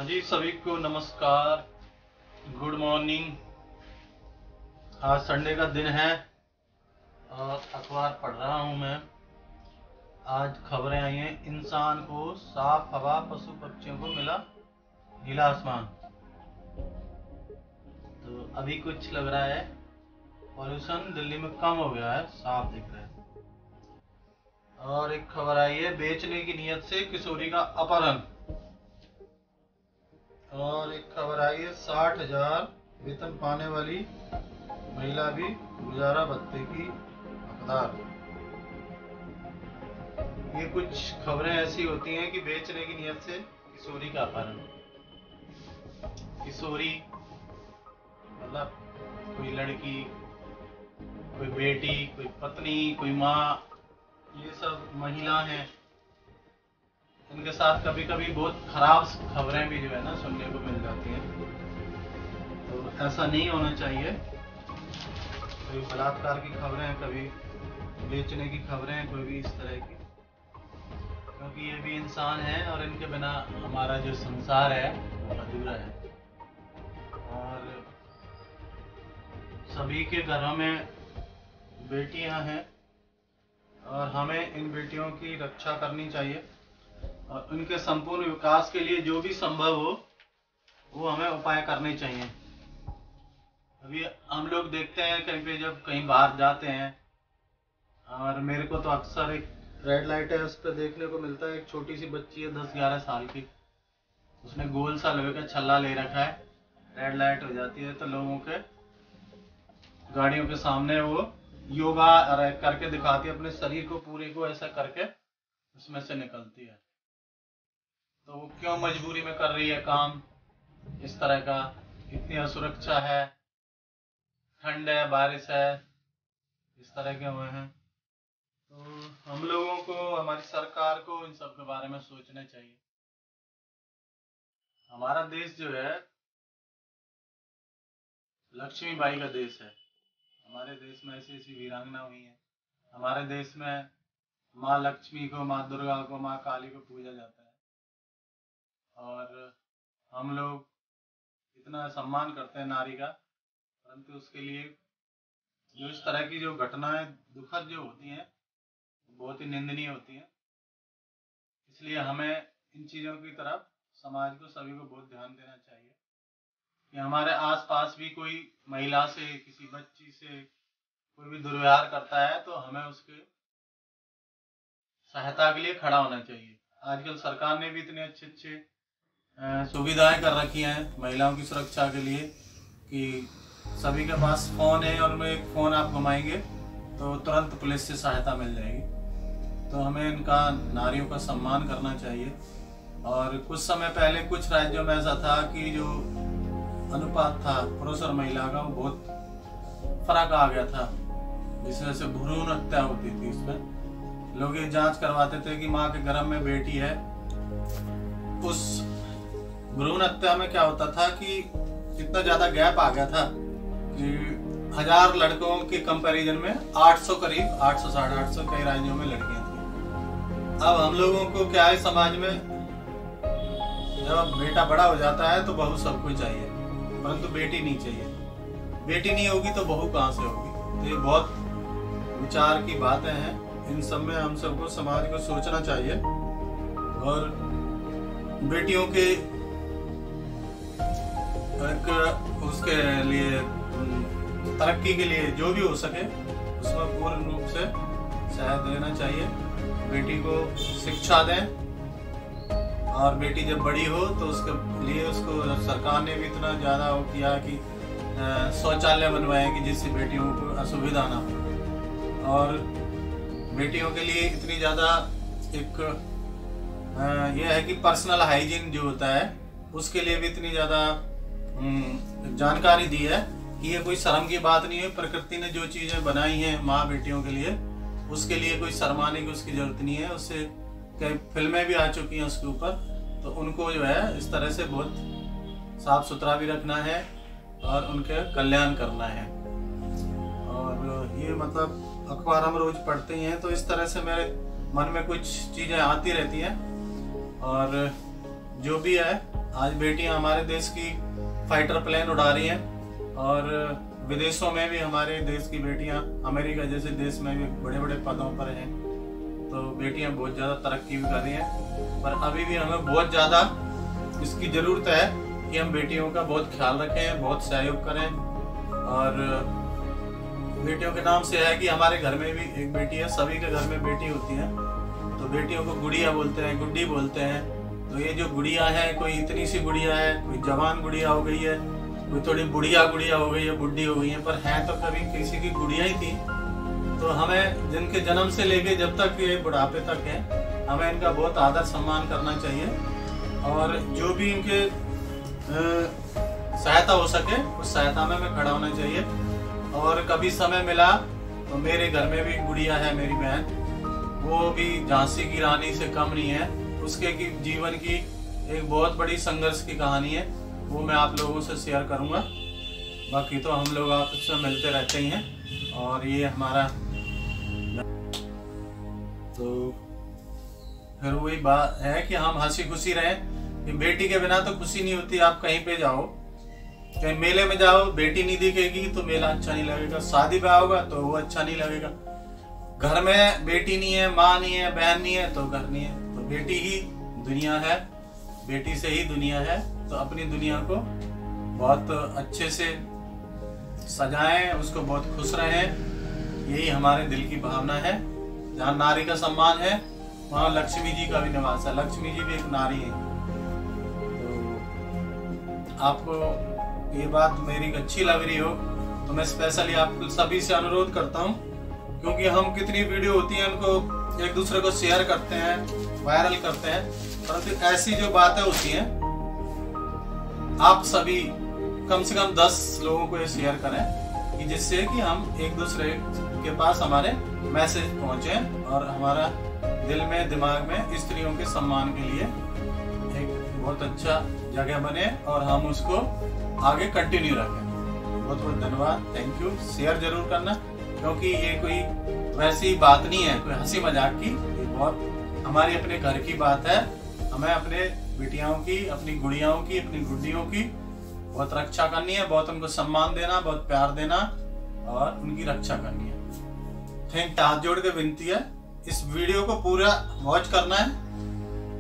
हाँ जी, सभी को नमस्कार, गुड मॉर्निंग। आज संडे का दिन है और अखबार पढ़ रहा हूँ मैं। आज खबरें आई हैं, इंसान को साफ हवा, पशु पक्षियों को मिला नीला आसमान। तो अभी कुछ लग रहा है पॉल्यूशन दिल्ली में कम हो गया है, साफ दिख रहा है। और एक खबर आई है, बेचने की नीयत से किशोरी का अपहरण। और एक खबर आई है, 60,000 वेतन पाने वाली महिला भी गुजारा भत्ते की हकदार। ये कुछ खबरें ऐसी होती हैं कि बेचने की नियत से किशोरी का अपहरण। किशोरी मतलब कोई लड़की, कोई बेटी, कोई पत्नी, कोई माँ, ये सब महिला हैं। इनके साथ कभी कभी बहुत खराब खबरें भी जो है ना सुनने को मिल जाती हैं। तो ऐसा नहीं होना चाहिए। कभी बलात्कार की खबरें, कभी बेचने की खबरें, कोई भी इस तरह की, क्योंकि ये भी इंसान है और इनके बिना हमारा जो संसार है वो अधूरा है। और सभी के घरों में बेटियां हैं और हमें इन बेटियों की रक्षा करनी चाहिए और उनके संपूर्ण विकास के लिए जो भी संभव हो वो हमें उपाय करने चाहिए। अभी हम लोग देखते हैं कहीं पे, जब कहीं बाहर जाते हैं, और मेरे को तो अक्सर एक रेड लाइट है उस पर देखने को मिलता है, एक छोटी सी बच्ची है 10-11 साल की, उसने गोल सा लोहे का छल्ला ले रखा है। रेड लाइट हो जाती है तो लोगों के गाड़ियों के सामने वो योगा करके दिखाती है, अपने शरीर को पूरे को ऐसा करके उसमें से निकलती है। तो वो क्यों मजबूरी में कर रही है काम इस तरह का? इतनी असुरक्षा है, ठंड है, बारिश है, इस तरह के हुए हैं। तो हम लोगों को, हमारी सरकार को इन सब के बारे में सोचना चाहिए। हमारा देश जो है लक्ष्मीबाई का देश है। हमारे देश में ऐसी ऐसी वीरांगना हुई है। हमारे देश में माँ लक्ष्मी को, माँ दुर्गा को, माँ काली को पूजा जाता है और हम लोग इतना सम्मान करते हैं नारी का, परंतु उसके लिए जो इस तरह की जो घटनाएं दुखद जो होती हैं बहुत ही निंदनीय होती हैं। इसलिए हमें इन चीज़ों की तरफ समाज को, सभी को बहुत ध्यान देना चाहिए कि हमारे आसपास भी कोई महिला से, किसी बच्ची से कोई भी दुर्व्यवहार करता है तो हमें उसके सहायता के लिए खड़ा होना चाहिए। आजकल सरकार ने भी इतने अच्छे अच्छे सुविधाएं कर रखी हैं महिलाओं की सुरक्षा के लिए कि सभी के पास फ़ोन है और उनमें एक फ़ोन आप घुमाएंगे तो तुरंत पुलिस से सहायता मिल जाएगी। तो हमें इनका, नारियों का सम्मान करना चाहिए। और कुछ समय पहले कुछ राज्यों में ऐसा था कि जो अनुपात था पुरुष और महिला का, वो बहुत फर्क आ गया था, जिस वजह से भ्रूण हत्या होती थी। इसमें लोग ये जांच करवाते थे कि माँ के गर्भ में बेटी है। उस भ्रूण हत्या में क्या होता था कि इतना ज्यादा गैप आ गया था कि 1000 लड़कों के कंपैरिजन में 800 करीब 800 850 कई राज्यों में लड़कियां थी। अब हम लोगों को क्या है, समाज में जब बेटा बड़ा हो जाता है तो बहू सब कुछ चाहिए, परंतु बेटी नहीं चाहिए। बेटी नहीं होगी तो बहू कहाँ से होगी? तो ये बहुत विचार की बातें हैं। इन सब में हम सबको, समाज को सोचना चाहिए और बेटियों के उसके लिए, तरक्की के लिए जो भी हो सके उसमें पूर्ण रूप से सहायता देना चाहिए। बेटी को शिक्षा दें और बेटी जब बड़ी हो तो उसके लिए, उसको सरकार ने भी इतना ज़्यादा वो किया कि शौचालय बनवाए कि जिससे बेटियों को असुविधा ना हो। और बेटियों के लिए इतनी ज़्यादा एक यह है कि पर्सनल हाइजीन जो होता है उसके लिए भी इतनी ज़्यादा जानकारी दी है कि ये कोई शर्म की बात नहीं है। प्रकृति ने जो चीज़ें बनाई हैं माँ बेटियों के लिए, उसके लिए कोई शर्माने की उसकी जरूरत नहीं है। उससे कई फिल्में भी आ चुकी हैं उसके ऊपर। तो उनको जो है इस तरह से बहुत साफ सुथरा भी रखना है और उनके कल्याण करना है। और ये मतलब अखबार हम रोज पढ़ते ही हैं, तो इस तरह से मेरे मन में कुछ चीज़ें आती रहती हैं और जो भी है आज बेटियां हमारे देश की फाइटर प्लेन उड़ा रही हैं और विदेशों में भी हमारे देश की बेटियां, अमेरिका जैसे देश में भी बड़े बड़े पदों पर हैं। तो बेटियां बहुत ज़्यादा तरक्की भी कर रही हैं, पर अभी भी हमें बहुत ज़्यादा इसकी ज़रूरत है कि हम बेटियों का बहुत ख्याल रखें, बहुत सहयोग करें। और बेटियों के नाम से है कि हमारे घर में भी एक बेटी है, सभी के घर में बेटी होती है, तो बेटियों को गुड़िया बोलते हैं, गुड्डी बोलते हैं। तो ये जो गुड़िया है, कोई इतनी सी गुड़िया है, कोई जवान गुड़िया हो गई है, कोई थोड़ी बुढ़िया गुड़िया हो गई है, बुढ़ी हो गई है, पर है तो कभी किसी की गुड़िया ही थी। तो हमें जिनके जन्म से लेके जब तक ये बुढ़ापे तक है, हमें इनका बहुत आदर सम्मान करना चाहिए और जो भी इनके सहायता हो सके उस सहायता में हमें खड़ा होना चाहिए। और कभी समय मिला तो मेरे घर में भी गुड़िया है, मेरी बहन, वो भी झांसी की रानी से कम नहीं है। उसके की जीवन की एक बहुत बड़ी संघर्ष की कहानी है, वो मैं आप लोगों से शेयर करूंगा। बाकी तो हम लोग आपस में मिलते रहते ही हैं और ये हमारा तो फिर वही बात है कि हम हंसी खुशी रहें कि बेटी के बिना तो खुशी नहीं होती। आप कहीं पे जाओ, कहीं मेले में जाओ, बेटी नहीं दिखेगी तो मेला अच्छा नहीं लगेगा, शादी ब्याह होगा तो वो अच्छा नहीं लगेगा। घर में बेटी नहीं है, माँ नहीं है, बहन नहीं है तो घर नहीं है। तो बेटी ही दुनिया है, बेटी से ही दुनिया है। तो अपनी दुनिया को बहुत अच्छे से सजाएं, उसको बहुत खुश रहें, यही हमारे दिल की भावना है। जहाँ नारी का सम्मान है वहाँ लक्ष्मी जी का भी निवास है। लक्ष्मी जी भी एक नारी है। तो आपको ये बात मेरी अच्छी लग रही हो तो मैं स्पेशली आप सभी से अनुरोध करता हूँ, क्योंकि हम कितनी वीडियो होती हैं उनको एक दूसरे को शेयर करते हैं, वायरल करते हैं, परंतु ऐसी जो बातें होती हैं आप सभी कम से कम 10 लोगों को ये शेयर करें कि जिससे कि हम एक दूसरे के पास हमारे मैसेज पहुंचे और हमारा दिल में, दिमाग में स्त्रियों के सम्मान के लिए एक बहुत अच्छा जगह बने और हम उसको आगे कंटिन्यू रखें। बहुत बहुत धन्यवाद, थैंक यू। शेयर जरूर करना, क्योंकि ये कोई वैसी बात नहीं है, कोई हंसी मजाक की, ये बहुत हमारी अपने घर की बात है। हमें अपने बेटियों की, अपनी गुड़ियाओं की, अपनी गुड्डियों की बहुत रक्षा करनी है, बहुत उनको सम्मान देना, बहुत प्यार देना और उनकी रक्षा करनी है। थैंक, हाथ जोड़ के विनती है, इस वीडियो को पूरा वॉच करना है,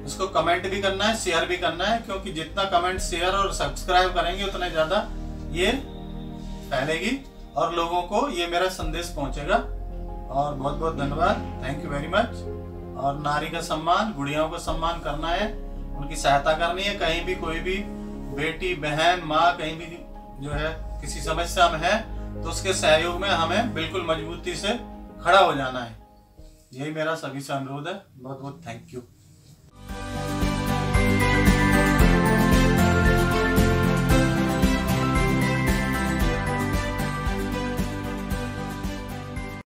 उसको कमेंट भी करना है, शेयर भी करना है, क्योंकि जितना कमेंट, शेयर और सब्सक्राइब करेंगे उतना ज्यादा ये फैलेगी और लोगों को ये मेरा संदेश पहुंचेगा। और बहुत बहुत धन्यवाद, थैंक यू वेरी मच। और नारी का सम्मान, गुड़ियाओं का सम्मान करना है, उनकी सहायता करनी है। कहीं भी कोई भी बेटी, बहन, माँ कहीं भी जो है किसी समस्या में है तो उसके सहयोग में हमें बिल्कुल मजबूती से खड़ा हो जाना है। यही मेरा सभी से अनुरोध है। बहुत बहुत थैंक यू।